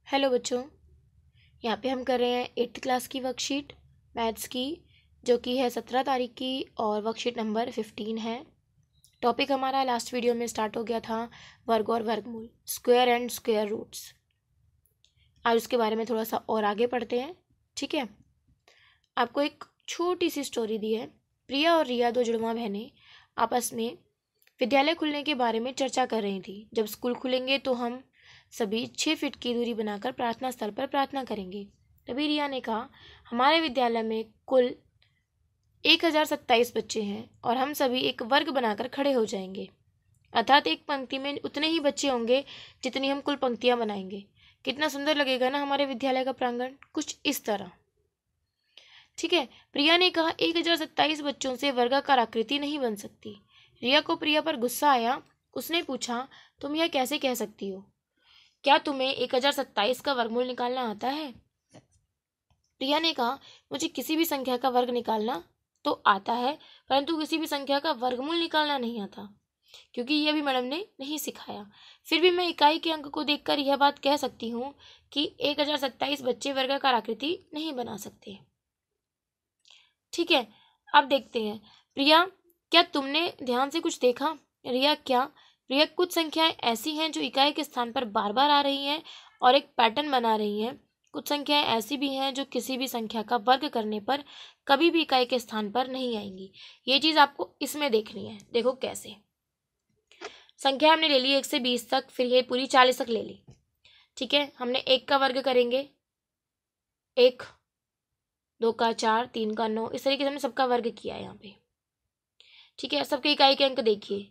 Hello बच्चों, यहाँ पे हम कर रहे हैं 8th क्लास की वर्कशीट मैथ्स की, जो कि है 17 तारीख की और वर्कशीट नंबर 15 है। टॉपिक हमारा लास्ट वीडियो में स्टार्ट हो गया था वर्ग और वर्गमूल, स्क्वायर एंड स्क्वायर रूट्स। आज उसके बारे में थोड़ा सा और आगे पढ़ते हैं। ठीक है, आपको एक छोटी सी स्टोरी दी है। प्रिया और रिया, दो जुड़वा बहनें, आपस में विद्यालय खुलने के बारे में चर्चा कर रही थी। जब स्कूल खुलेंगे तो हम सभी 6 फीट की दूरी बनाकर प्रार्थना स्थल पर प्रार्थना करेंगे। तभी रिया ने कहा, हमारे विद्यालय में कुल 1027 बच्चे हैं और हम सभी एक वर्ग बनाकर खड़े हो जाएंगे, अर्थात एक पंक्ति में उतने ही बच्चे होंगे जितनी हम कुल पंक्तियां बनाएंगे। कितना सुंदर लगेगा ना हमारे विद्यालय का प्रांगण, कुछ इस तरह। ठीक है, प्रिया ने कहा 1027 बच्चों से वर्गाकार आकृति नहीं बन सकती। रिया को प्रिया पर गुस्सा आया। उसने पूछा, तुम यह कैसे कह सकती हो? क्या तुम्हें 1027 का वर्गमूल निकालना आता है? प्रिया ने कहा, मुझे किसी भी संख्या का वर्ग निकालना तो आता है, परंतु किसी भी संख्या का वर्गमूल निकालना नहीं आता, क्योंकि यह भी मैडम ने नहीं सिखाया। फिर भी मैं इकाई के अंक को देखकर यह बात कह सकती हूँ कि 1027 बच्चे वर्गाकार आकृति नहीं बना सकते। ठीक है, अब देखते हैं। प्रिया, क्या तुमने ध्यान से कुछ देखा? रिया, क्या? प्रिया, कुछ संख्याएं ऐसी हैं जो इकाई के स्थान पर बार बार आ रही हैं और एक पैटर्न बना रही हैं। कुछ संख्याएं ऐसी भी हैं जो किसी भी संख्या का वर्ग करने पर कभी भी इकाई के स्थान पर नहीं आएंगी। ये चीज आपको इसमें देखनी है। देखो कैसे। संख्या हमने ले ली 1 से 20 तक, फिर ये पूरी 40 तक ले ली। ठीक है, हमने 1 का वर्ग करेंगे, 1, 2 का 4, 3 का 9, इस तरीके से हमने सबका वर्ग किया है यहाँ पे। ठीक है, सबके इकाई के अंक देखिए।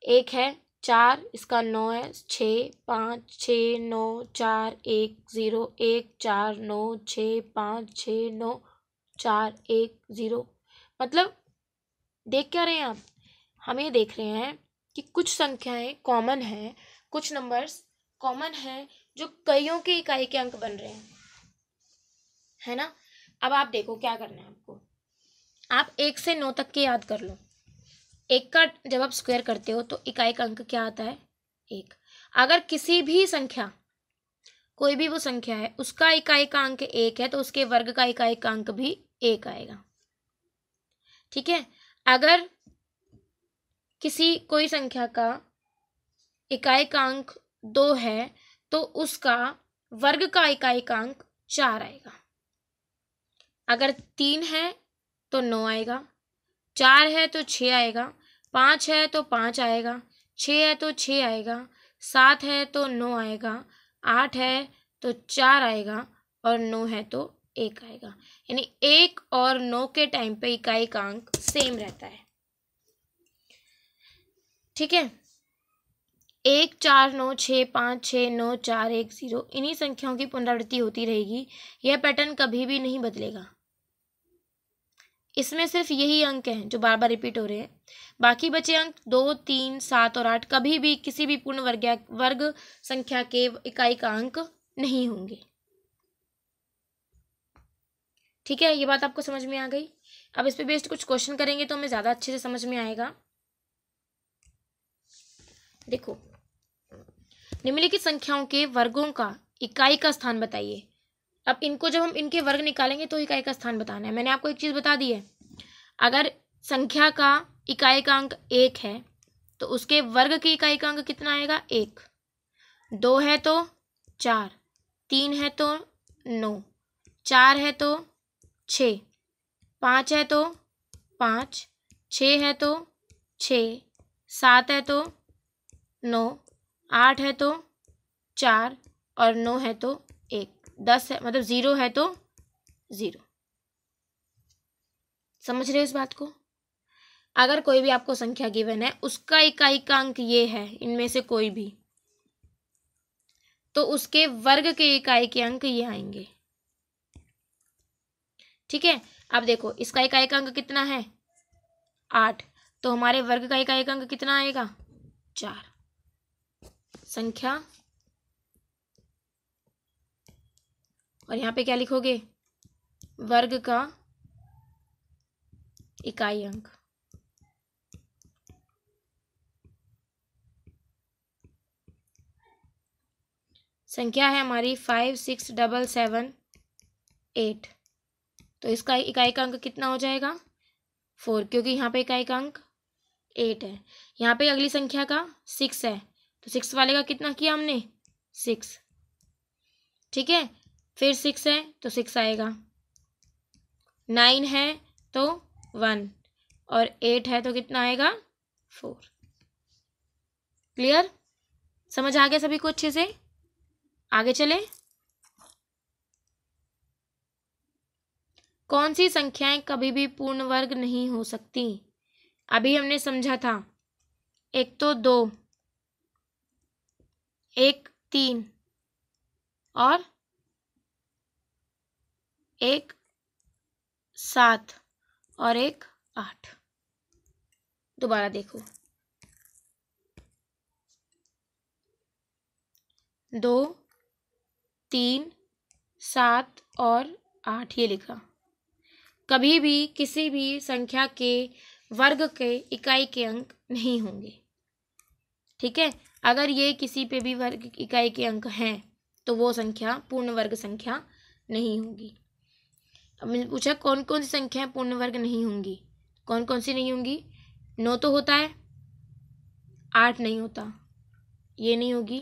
1 है, 4, इसका 9 है, 6, 5, 6, 9, 4, 1, 0, 1, 4, 9, 6, 5, 6, 9, 4, 1, 0। मतलब देख क्या रहे हैं आप? हम ये देख रहे हैं कि कुछ संख्याएं कॉमन हैं, कुछ नंबर्स कॉमन हैं जो कईयों के इकाई के अंक बन रहे हैं, है ना। अब आप देखो क्या करना है आपको। आप 1 से 9 तक के याद कर लो। 1 का जब आप स्क्वायर करते हो तो इकाई का अंक क्या आता है? 1। अगर किसी भी संख्या, कोई भी वो संख्या है, उसका इकाई का अंक 1 है तो उसके वर्ग का इकाई का अंक भी 1 आएगा। ठीक है, अगर किसी कोई संख्या का इकाई का अंक 2 है तो उसका वर्ग का इकाई का अंक 4 आएगा। अगर 3 है तो 9 आएगा, 4 है तो 6 आएगा, 5 है तो 5 आएगा, 6 है तो 6 आएगा, 7 है तो 9 आएगा, 8 है तो 4 आएगा और 9 है तो 1 आएगा। यानी 1 और 9 के टाइम पे इकाई का अंक सेम रहता है। ठीक है, 1, 4, 9, 6, 5, 6, 9, 4, 1, 0, इन्हीं संख्याओं की पुनरावृत्ति होती रहेगी। यह पैटर्न कभी भी नहीं बदलेगा। इसमें सिर्फ यही अंक हैं जो बार बार रिपीट हो रहे हैं। बाकी बचे अंक 2, 3, 7 और 8 कभी भी किसी भी पूर्ण वर्ग संख्या के इकाई का अंक नहीं होंगे। ठीक है, ये बात आपको समझ में आ गई। अब इस पे बेस्ड कुछ क्वेश्चन करेंगे तो हमें ज्यादा अच्छे से समझ में आएगा। देखो, निम्नलिखित संख्याओं के वर्गों का इकाई का स्थान बताइए। अब इनको जब हम इनके वर्ग निकालेंगे तो इकाई का स्थान बताना है। मैंने आपको एक चीज बता दी है, अगर संख्या का इकाई का अंक 1 है तो उसके वर्ग की इकाई का अंक कितना आएगा? 1। 2 है तो 4, 3 है तो 9, 4 है तो 6, 5 है तो 5, 6 है तो 6, 7 है तो 9, 8 है तो 4 और 9 है तो 1, 10 है, मतलब 0 है तो 0। समझ रहे हो इस बात को? अगर कोई भी आपको संख्या गिवन है, उसका इकाई का अंक ये है, इनमें से कोई भी, तो उसके वर्ग के इकाई के अंक ये आएंगे। ठीक है, अब देखो इसका इकाई का अंक कितना है? 8, तो हमारे वर्ग का इकाई का अंक कितना आएगा? 4। संख्या, और यहाँ पे क्या लिखोगे? वर्ग का इकाई अंक। संख्या है हमारी 56778। तो इसका इकाई का अंक कितना हो जाएगा? 4, क्योंकि यहाँ पे इकाई का अंक 8 है। यहाँ पे अगली संख्या का 6 है, तो 6 वाले का कितना किया हमने? 6। ठीक है, फिर 6 है तो 6 आएगा, 9 है तो 1, और 8 है तो कितना आएगा? 4। क्लियर? समझ आ गया सभी को अच्छे से? आगे चले। कौन सी संख्याएं कभी भी पूर्ण वर्ग नहीं हो सकती? अभी हमने समझा था, एक तो 2, एक 3 और एक 7 और एक 8। दोबारा देखो, 2, 3, 7 और 8 ये लिखा। कभी भी किसी भी संख्या के वर्ग के इकाई के अंक नहीं होंगे। ठीक है, अगर ये किसी पे भी वर्ग इकाई के अंक हैं तो वो संख्या पूर्ण वर्ग संख्या नहीं होगी। अब मैंने पूछा कौन कौन सी संख्याएं पूर्ण वर्ग नहीं होंगी? कौन कौन सी नहीं होंगी? 9 तो होता है, 8 नहीं होता, ये नहीं होगी,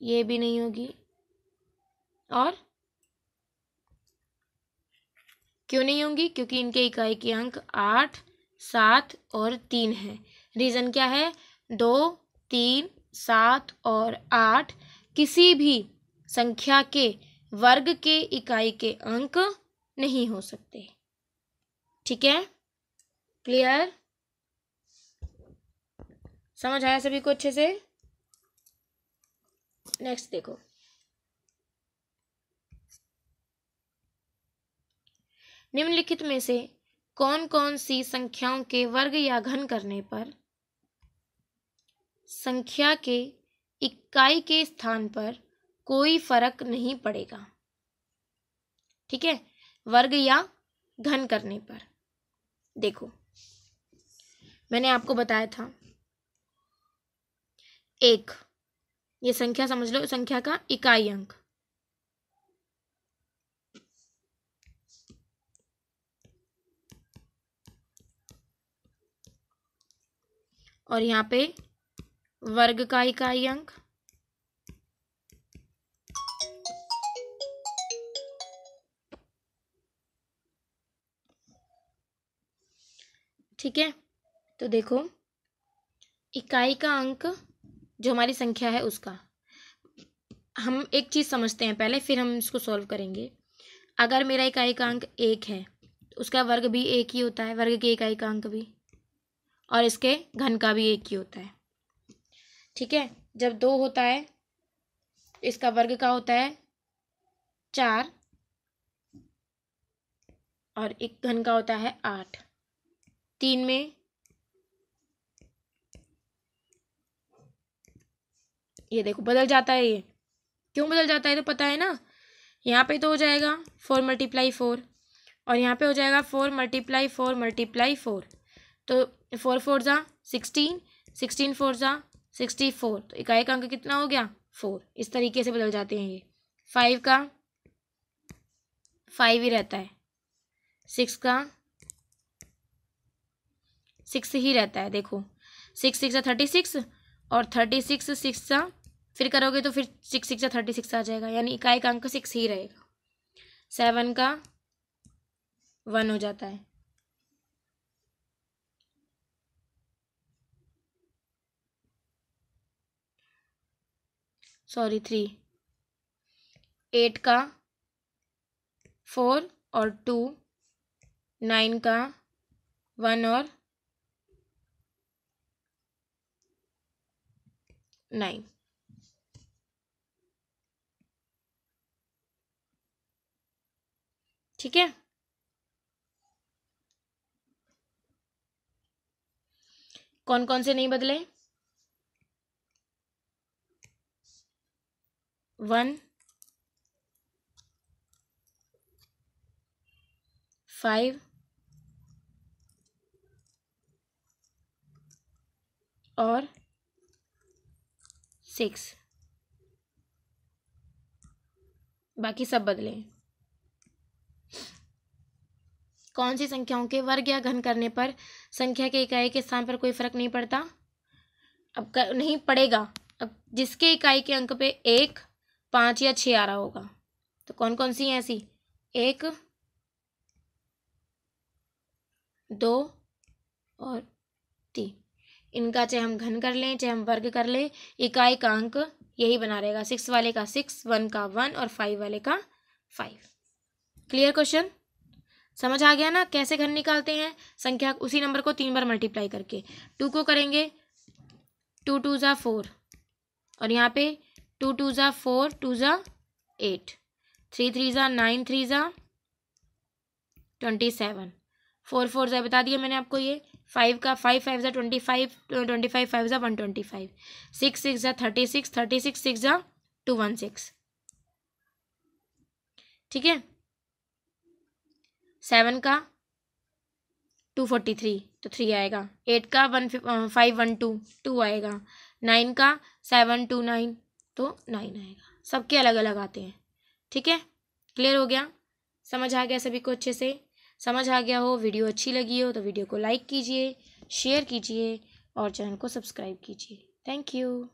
ये भी नहीं होगी, और क्यों नहीं होंगी? क्योंकि इनके इकाई के अंक 8, 7 और 3 है। रीज़न क्या है? 2, 3, 7 और 8 किसी भी संख्या के वर्ग के इकाई के अंक नहीं हो सकते। ठीक है, क्लियर? समझ आया सभी को अच्छे से? नेक्स्ट देखो, निम्नलिखित में से कौन कौन सी संख्याओं के वर्ग या घन करने पर संख्या के इकाई के स्थान पर कोई फर्क नहीं पड़ेगा? ठीक है, वर्ग या घन करने पर। देखो, मैंने आपको बताया था, एक, ये संख्या समझ लो, संख्या का इकाई अंक, और यहाँ पे वर्ग का इकाई अंक, ठीक है। तो देखो, इकाई का अंक जो हमारी संख्या है उसका, हम एक चीज़ समझते हैं पहले, फिर हम इसको सॉल्व करेंगे। अगर मेरा इकाई का अंक 1 है तो उसका वर्ग भी 1 ही होता है, वर्ग के इकाई का अंक भी, और इसके घन का भी 1 ही होता है। ठीक है, जब 2 होता है इसका वर्ग का होता है 4, और एक घन का होता है 8। 3 में ये देखो बदल जाता है। ये क्यों बदल जाता है तो पता है ना, यहाँ पे तो हो जाएगा 4 × 4, और यहाँ पे हो जाएगा 4 × 4 × 4। तो 4 4 जा 16, 16 4 जा 64, तो इकाई का अंक कितना हो गया? 4। इस तरीके से बदल जाते हैं ये। 5 का 5 ही रहता है, 6 का 6 ही रहता है। देखो 6 6 36, और 36 6 सा फिर करोगे तो फिर 6 6 36 आ जाएगा, यानी इकाई का अंक 6 ही रहेगा। 7 का 1 हो जाता है, सॉरी 3। 8 का 4 और 2, 9 का 1 और 9। ठीक है, कौन कौन से नहीं बदले? 1, 5 और 6। बाकी सब बदलें। कौन सी संख्याओं के वर्ग या घन करने पर संख्या के इकाई के स्थान पर कोई फर्क नहीं पड़ता? अब नहीं पड़ेगा। अब जिसके इकाई के अंक पे 1, 5 या 6 आ रहा होगा, तो कौन कौन सी है ऐसी? 1, 2 और 3। इनका चाहे हम घन कर लें चाहे हम वर्ग कर लें, इकाई का अंक यही बना रहेगा। 6 वाले का 6, 1 का 1 और 5 वाले का 5। Clear question? समझ आ गया ना कैसे घन निकालते हैं? संख्या उसी नंबर को 3 बार मल्टीप्लाई करके। 2 को करेंगे 2 2 ज़ा 4 और यहाँ पे 2 2 ज़ा 4, 2 ज़ा 8, 3 3 ज़ा 9, 3 ज़ा 27, 4 4 ज़ा बता दिया मैंने आपको ये। 5 का 5 5 ज़ा 25, 25 5 ज़ा 125, 6 6 ज़ा 36, 36 6 ज़ा 216। ठीक है। 7 का 243 तो 3 आएगा। 8 का 512 2 आएगा। 9 का 729 तो 9 आएगा। सबके अलग अलग आते हैं। ठीक है, क्लियर हो गया? समझ आ गया सभी को अच्छे से? समझ आ गया हो, वीडियो अच्छी लगी हो तो वीडियो को लाइक कीजिए, शेयर कीजिए और चैनल को सब्सक्राइब कीजिए। Thank you.